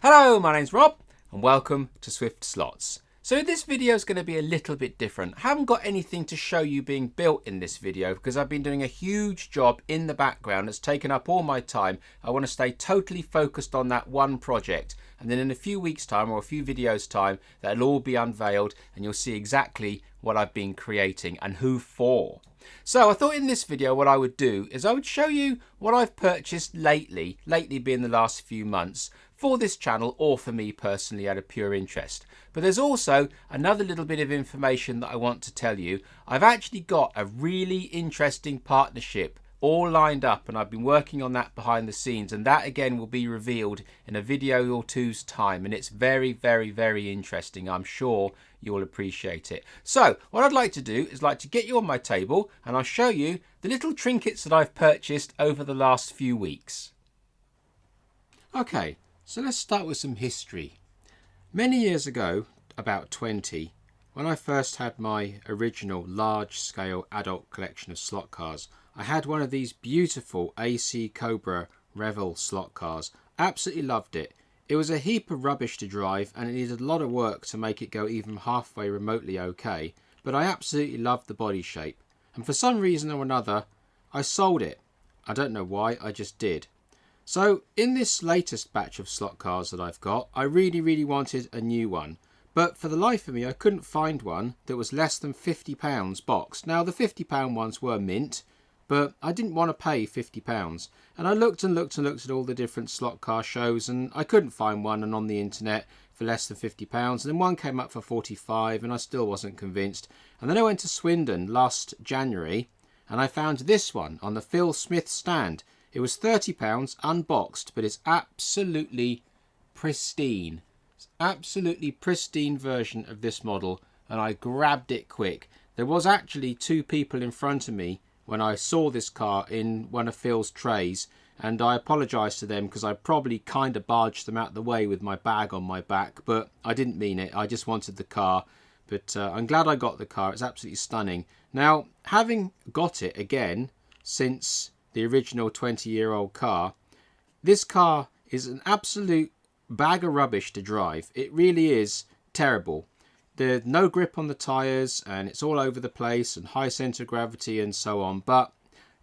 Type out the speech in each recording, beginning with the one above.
Hello, my name's Rob and welcome to SwiftSlots. So this video is going to be a little bit different. I haven't got anything to show you being built in this video because I've been doing a huge job in the background that's taken up all my time. I want to stay totally focused on that one project, and then in a few weeks time or a few videos time that'll all be unveiled and you'll see exactly what I've been creating and who for. So I thought in this video what I would do is I would show you what I've purchased lately being the last few months, for this channel or for me personally out of pure interest. But there's also another little bit of information that I want to tell you. I've actually got a really interesting partnership all lined up and I've been working on that behind the scenes, and that again will be revealed in a video or two's time, and it's very interesting. I'm sure you'll appreciate it. So what I'd like to do is like to get you on my table and I'll show you the little trinkets that I've purchased over the last few weeks. Okay, so let's start with some history. Many years ago, about 20, when I first had my original large-scale adult collection of slot cars, I had one of these beautiful AC Cobra Revel slot cars. Absolutely loved it. It was a heap of rubbish to drive and it needed a lot of work to make it go even halfway remotely okay, but I absolutely loved the body shape. And for some reason or another, I sold it. I don't know why, I just did. So in this latest batch of slot cars that I've got, I really wanted a new one. But for the life of me, I couldn't find one that was less than £50 boxed. Now the £50 ones were mint, but I didn't want to pay £50. And I looked at all the different slot car shows and I couldn't find one and on the internet for less than £50. And then one came up for 45 and I still wasn't convinced. And then I went to Swindon last January and I found this one on the Phil Smith stand. It was £30 unboxed, but it's absolutely pristine. It's absolutely pristine version of this model, and I grabbed it quick. There was actually two people in front of me when I saw this car in one of Phil's trays, and I apologise to them because I probably kind of barged them out of the way with my bag on my back, but I didn't mean it. I just wanted the car, but I'm glad I got the car. It's absolutely stunning. Now, having got it again since the original 20-year-old car, this car is an absolute bag of rubbish to drive. It really is terrible. There's no grip on the tyres and it's all over the place and high centre of gravity and so on, but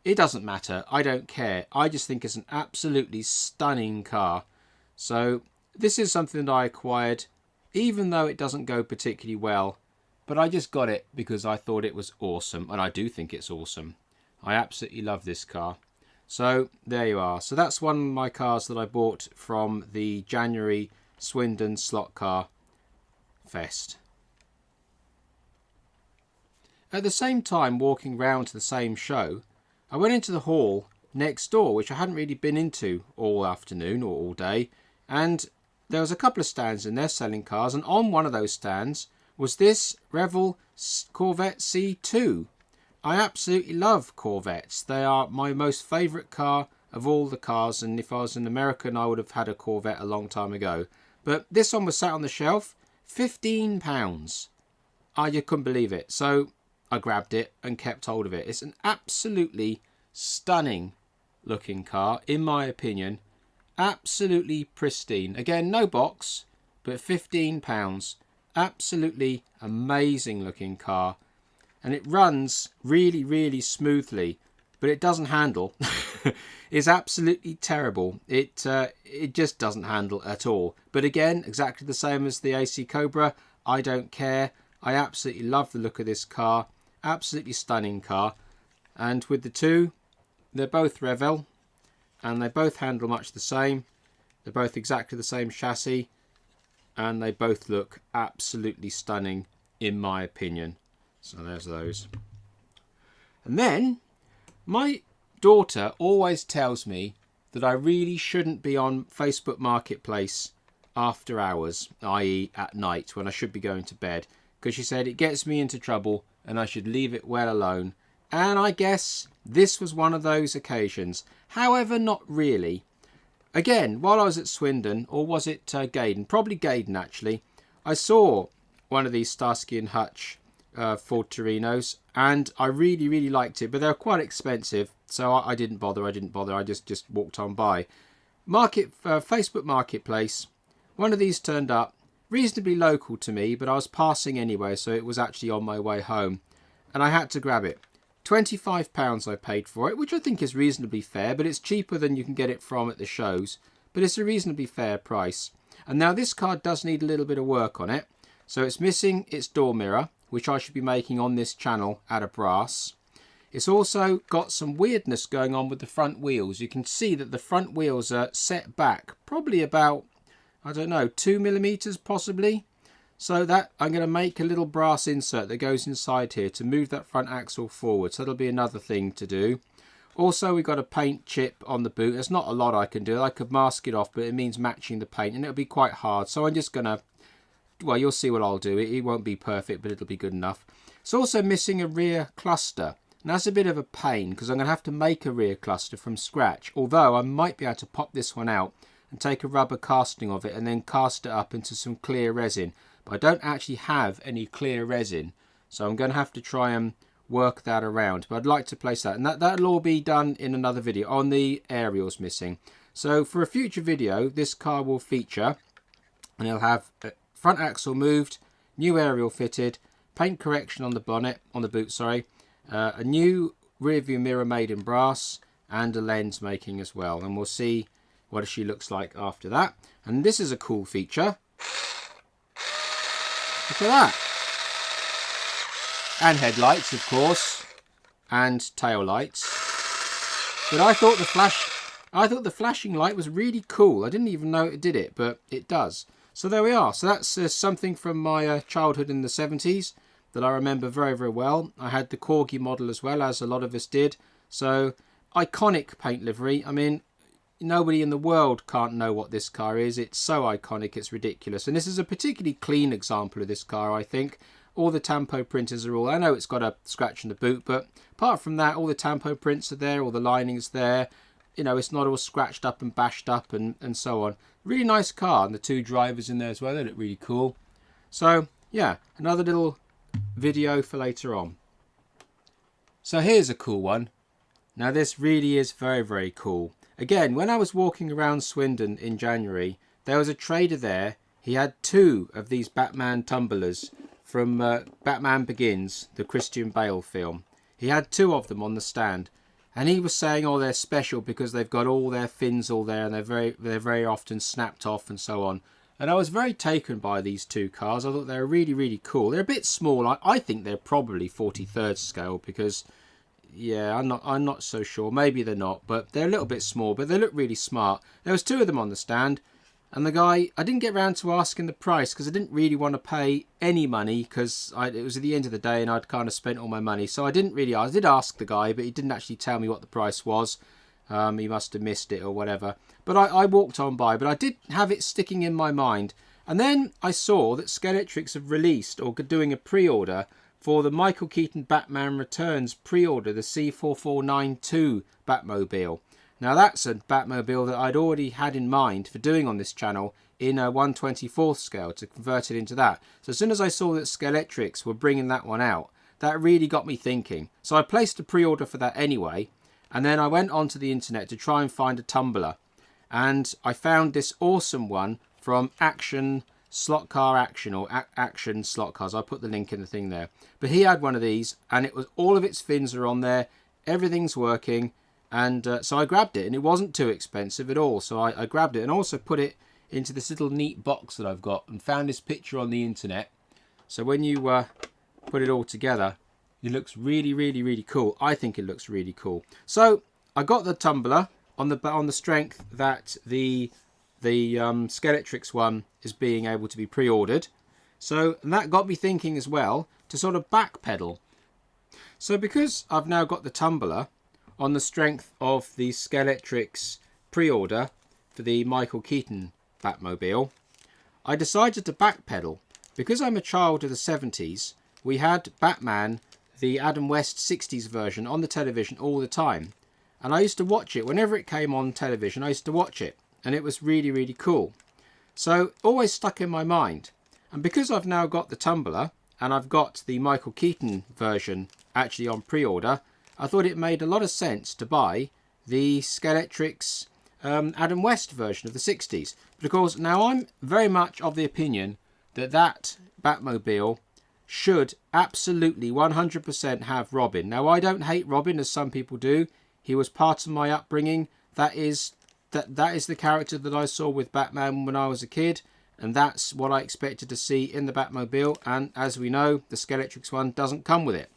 it doesn't matter. I don't care. I just think it's an absolutely stunning car. So this is something that I acquired even though it doesn't go particularly well, but I just got it because I thought it was awesome, and I do think it's awesome. I absolutely love this car. So there you are. So that's one of my cars that I bought from the January Swindon Slot Car Fest. At the same time, walking round to the same show, I went into the hall next door, which I hadn't really been into all afternoon or all day, and there was a couple of stands in there selling cars, and on one of those stands was this Revel Corvette C2. I absolutely love Corvettes. They are my most favourite car of all the cars, and if I was an American I would have had a Corvette a long time ago. But this one was sat on the shelf, £15. I just couldn't believe it. So I grabbed it and kept hold of it. It's an absolutely stunning looking car, in my opinion. Absolutely pristine. Again, no box, but £15. Absolutely amazing looking car. And it runs really smoothly, but it doesn't handle. It's absolutely terrible. It just doesn't handle at all. But again, exactly the same as the AC Cobra, I don't care. I absolutely love the look of this car. Absolutely stunning car. And with the two, they're both Revel, and they both handle much the same. They're both exactly the same chassis, and they both look absolutely stunning in my opinion. So there's those. And then my daughter always tells me that I really shouldn't be on Facebook Marketplace after hours, i.e. at night when I should be going to bed, because she said it gets me into trouble and I should leave it well alone. And I guess this was one of those occasions. However, not really. Again, while I was at Swindon, or was it Gaydon? Probably Gaydon actually. I saw one of these Stasi Hutch Ford Torinos, and I really liked it, but they were quite expensive, so I didn't bother. I just walked on by. Facebook Marketplace one of these turned up, reasonably local to me, but I was passing anyway, so it was actually on my way home. And I had to grab it. £25 I paid for it, which I think is reasonably fair, but it's cheaper than you can get it from at the shows. But it's a reasonably fair price. And now this car does need a little bit of work on it. So it's missing its door mirror, which I should be making on this channel out of brass. It's also got some weirdness going on with the front wheels. You can see that the front wheels are set back probably about, I don't know, 2mm possibly. So that I'm going to make a little brass insert that goes inside here to move that front axle forward. So that'll be another thing to do. Also, we've got a paint chip on the boot. There's not a lot I can do. I could mask it off, but it means matching the paint, and it'll be quite hard. So I'm just going to, well, you'll see what I'll do. It won't be perfect, but it'll be good enough. It's also missing a rear cluster. And that's a bit of a pain because I'm going to have to make a rear cluster from scratch. Although I might be able to pop this one out and take a rubber casting of it and then cast it up into some clear resin. But I don't actually have any clear resin. So I'm going to have to try and work that around. But I'd like to place that. And that'll all be done in another video on the aerials missing. So for a future video, this car will feature, and it'll have front axle moved, new aerial fitted, paint correction on the bonnet, on the boot, sorry. A new rear view mirror made in brass and a lens making as well, and we'll see what she looks like after that. And this is a cool feature. Look at that. And headlights, of course, and tail lights. But I thought the flashing light was really cool. I didn't even know it did it, but it does. So there we are. So that's something from my childhood in the 70s. That I remember very, very well. I had the Corgi model as well, as a lot of us did. So, iconic paint livery. I mean, nobody in the world can't know what this car is. It's so iconic, it's ridiculous. And this is a particularly clean example of this car, I think. All the tampo printers are all... I know it's got a scratch in the boot, but apart from that, all the tampo prints are there, all the lining's there. You know, it's not all scratched up and bashed up and so on. Really nice car, and the two drivers in there as well. They look really cool. So, yeah, another little video for later on. So here's a cool one. Now this really is very, very cool. Again, when I was walking around Swindon in January, there was a trader there. He had two of these Batman tumblers from Batman Begins, the Christian Bale film. He had two of them on the stand, and he was saying, oh, they're special because they've got all their fins all there, and they're very often snapped off and so on. And I was very taken by these two cars. I thought they were really, really cool. They're a bit small. I think they're probably 43rd scale because, yeah, I'm not so sure. Maybe they're not, but they're a little bit small. But they look really smart. There was two of them on the stand, and the guy, I didn't get round to asking the price because I didn't really want to pay any money because it was at the end of the day and I'd kind of spent all my money. So I didn't really ask. I did ask the guy, but he didn't actually tell me what the price was. He must have missed it or whatever. But I walked on by. But I did have it sticking in my mind. And then I saw that Skeletrix have released or doing a pre-order for the Michael Keaton Batman Returns pre-order, the C4492 Batmobile. Now that's a Batmobile that I'd already had in mind for doing on this channel in a 1/24th scale to convert it into that. So as soon as I saw that Skeletrix were bringing that one out, that really got me thinking. So I placed a pre-order for that anyway. And then I went onto the internet to try and find a tumbler. And I found this awesome one from Action Slot Car Action, or Action Slot Cars. I'll put the link in the thing there. But he had one of these, and it was all of its fins are on there. Everything's working. And so I grabbed it, and it wasn't too expensive at all. So I grabbed it and also put it into this little neat box that I've got and found this picture on the internet. So when you put it all together, it looks really, really, really cool. I think it looks really cool. So I got the tumbler on the strength that the Skeletrix one is being able to be pre-ordered. So that got me thinking as well to sort of backpedal. So because I've now got the tumbler on the strength of the Skeletrix pre-order for the Michael Keaton Batmobile, I decided to backpedal. Because I'm a child of the 70s, we had Batman, the Adam West 60s version, on the television all the time. And I used to watch it. Whenever it came on television, I used to watch it. And it was really, really cool. So, always stuck in my mind. And because I've now got the tumbler, and I've got the Michael Keaton version actually on pre-order, I thought it made a lot of sense to buy the Skeletrix Adam West version of the 60s. But of course, now I'm very much of the opinion that that Batmobile should absolutely 100% have Robin. Now, I don't hate Robin as some people do. He was part of my upbringing. That is the character that I saw with Batman when I was a kid, and that's what I expected to see in the Batmobile. And as we know, the Skeletrix one doesn't come with it,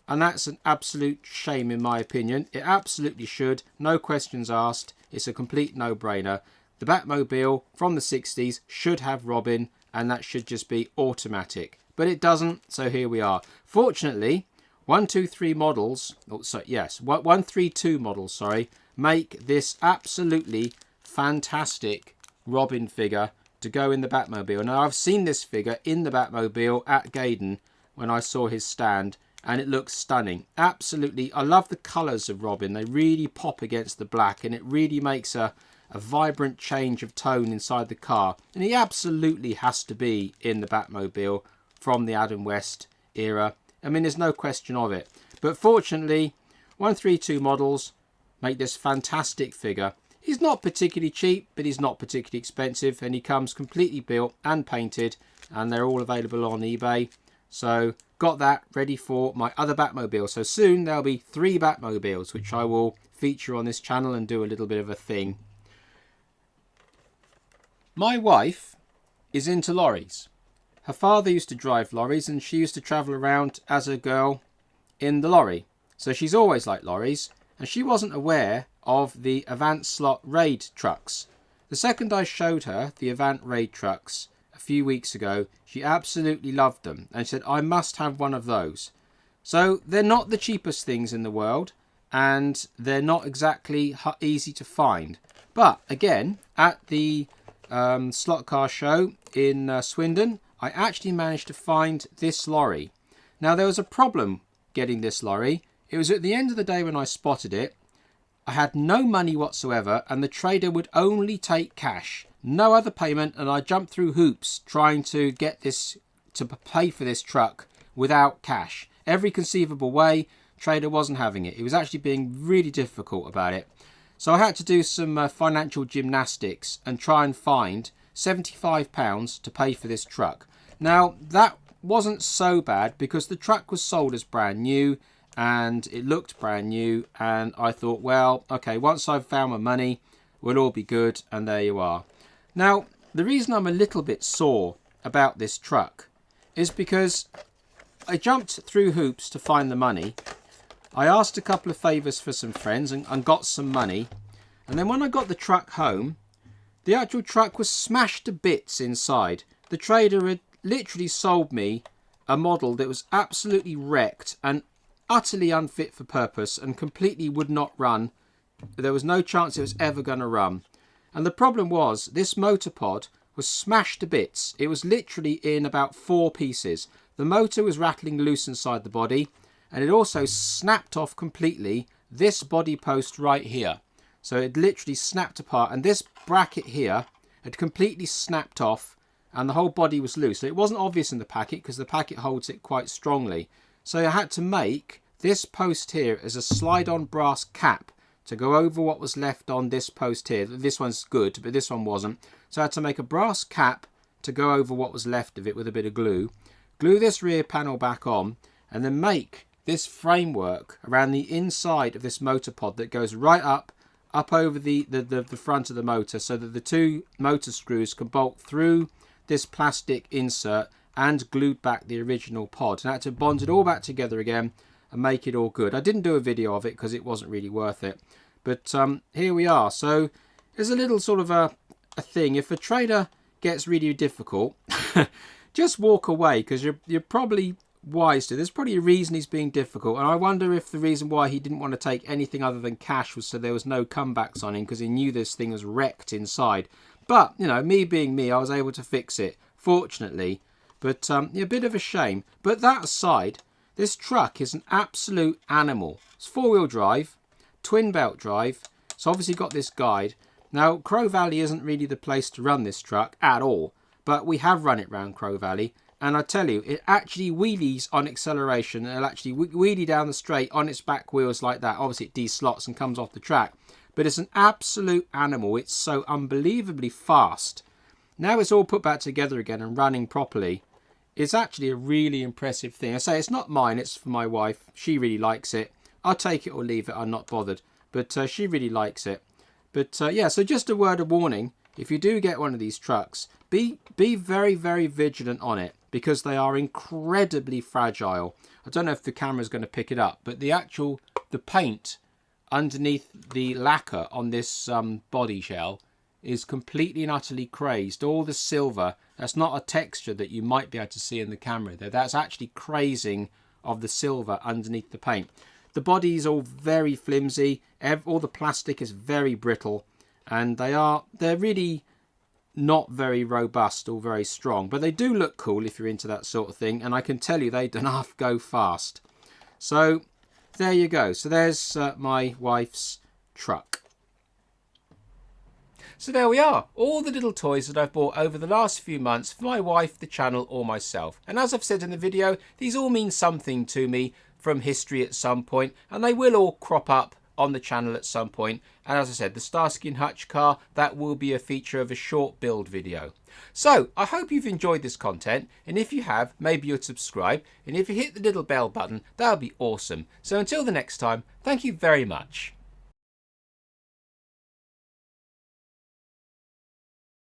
and that's an absolute shame in my opinion. It absolutely should, no questions asked. It's a complete no-brainer. The Batmobile from the 60s should have Robin, and that should just be automatic. But it doesn't, so here we are. Fortunately, 132 models, make this absolutely fantastic Robin figure to go in the Batmobile. Now, I've seen this figure in the Batmobile at Gaydon when I saw his stand, and it looks stunning. Absolutely, I love the colours of Robin. They really pop against the black, and it really makes a vibrant change of tone inside the car. And he absolutely has to be in the Batmobile from the Adam West era. I mean, there's no question of it. But fortunately, 132 models make this fantastic figure. He's not particularly cheap, but he's not particularly expensive, and he comes completely built and painted, and they're all available on eBay. So got that ready for my other Batmobile. So soon there'll be 3 Batmobiles, which I will feature on this channel and do a little bit of a thing. My wife is into lorries. Her father used to drive lorries, and she used to travel around as a girl in the lorry. So she's always liked lorries, and she wasn't aware of the Avant slot raid trucks. The second I showed her the Avant raid trucks a few weeks ago, she absolutely loved them and said, I must have one of those. So they're not the cheapest things in the world, and they're not exactly easy to find. But again, at the slot car show in Swindon, I actually managed to find this lorry. Now, there was a problem getting this lorry. It was at the end of the day when I spotted it. I had no money whatsoever, and the trader would only take cash, no other payment, and I jumped through hoops trying to get this, to pay for this truck without cash. Every conceivable way, trader wasn't having it. He was actually being really difficult about it. So I had to do some financial gymnastics and try and find £75 to pay for this truck. Now, that wasn't so bad because the truck was sold as brand new and it looked brand new, and I thought, well, okay, once I've found my money, we'll all be good, and there you are. Now, the reason I'm a little bit sore about this truck is because I jumped through hoops to find the money. I asked a couple of favours for some friends and got some money, and then when I got the truck home, the actual truck was smashed to bits inside. The trader had literally sold me a model that was absolutely wrecked and utterly unfit for purpose and completely would not run. There was no chance it was ever going to run. And the problem was, this motor pod was smashed to bits. It was literally in about 4 pieces. The motor was rattling loose inside the body, and it also snapped off completely this body post right here. So it literally snapped apart, and this bracket here had completely snapped off, and the whole body was loose. So it wasn't obvious in the packet because the packet holds it quite strongly. So I had to make this post here as a slide-on brass cap to go over what was left on this post here. This one's good, but this one wasn't. So I had to make a brass cap to go over what was left of it with a bit of glue. Glue this rear panel back on, and then make this framework around the inside of this motor pod that goes right up over the front of the motor, so that the 2 motor screws can bolt through this plastic insert and glued back the original pod. And I had to bond it all back together again and make it all good. I didn't do a video of it because it wasn't really worth it. But here we are. So there's a little sort of a thing. If a trader gets really difficult, just walk away, because you're probably wise to. There's probably a reason he's being difficult, and I wonder if the reason why he didn't want to take anything other than cash was so there was no comebacks on him, because he knew this thing was wrecked inside. But, you know, me being me, I was able to fix it, fortunately. But a bit of a shame. But that aside, this truck is an absolute animal. It's 4-wheel drive, twin belt drive. It's obviously got this guide. Now, Crow Valley isn't really the place to run this truck at all, but we have run it round Crow Valley. And I tell you, it actually wheelies on acceleration. It'll actually wheelie down the straight on its back wheels like that. Obviously, it de-slots and comes off the track. but it's an absolute animal. It's so unbelievably fast. Now it's all put back together again and running properly. It's actually a really impressive thing. I say it's not mine, it's for my wife. She really likes it. I'll take it or leave it, I'm not bothered. But she really likes it. But yeah, so just a word of warning. If you do get one of these trucks, be very, very vigilant on it, because they are incredibly fragile. I don't know if the camera's going to pick it up, but the paint underneath the lacquer on this body shell is completely and utterly crazed. All the silver, that's not a texture that you might be able to see in the camera there. That's actually crazing of the silver underneath the paint. The body is all very flimsy. All the plastic is very brittle. And they're really not very robust or very strong. But they do look cool if you're into that sort of thing. And I can tell you they do not go fast. So there you go. So there's my wife's truck. So there we are, all the little toys that I've bought over the last few months for my wife, the channel or myself. And as I've said in the video, these all mean something to me from history at some point, and they will all crop up on the channel at some point. And as I said, the Stasi Hutch car, that will be a feature of a short build video. So I hope you've enjoyed this content, and if you have, maybe you'll subscribe, and if you hit the little bell button, that would be awesome. So until the next time, thank you very much.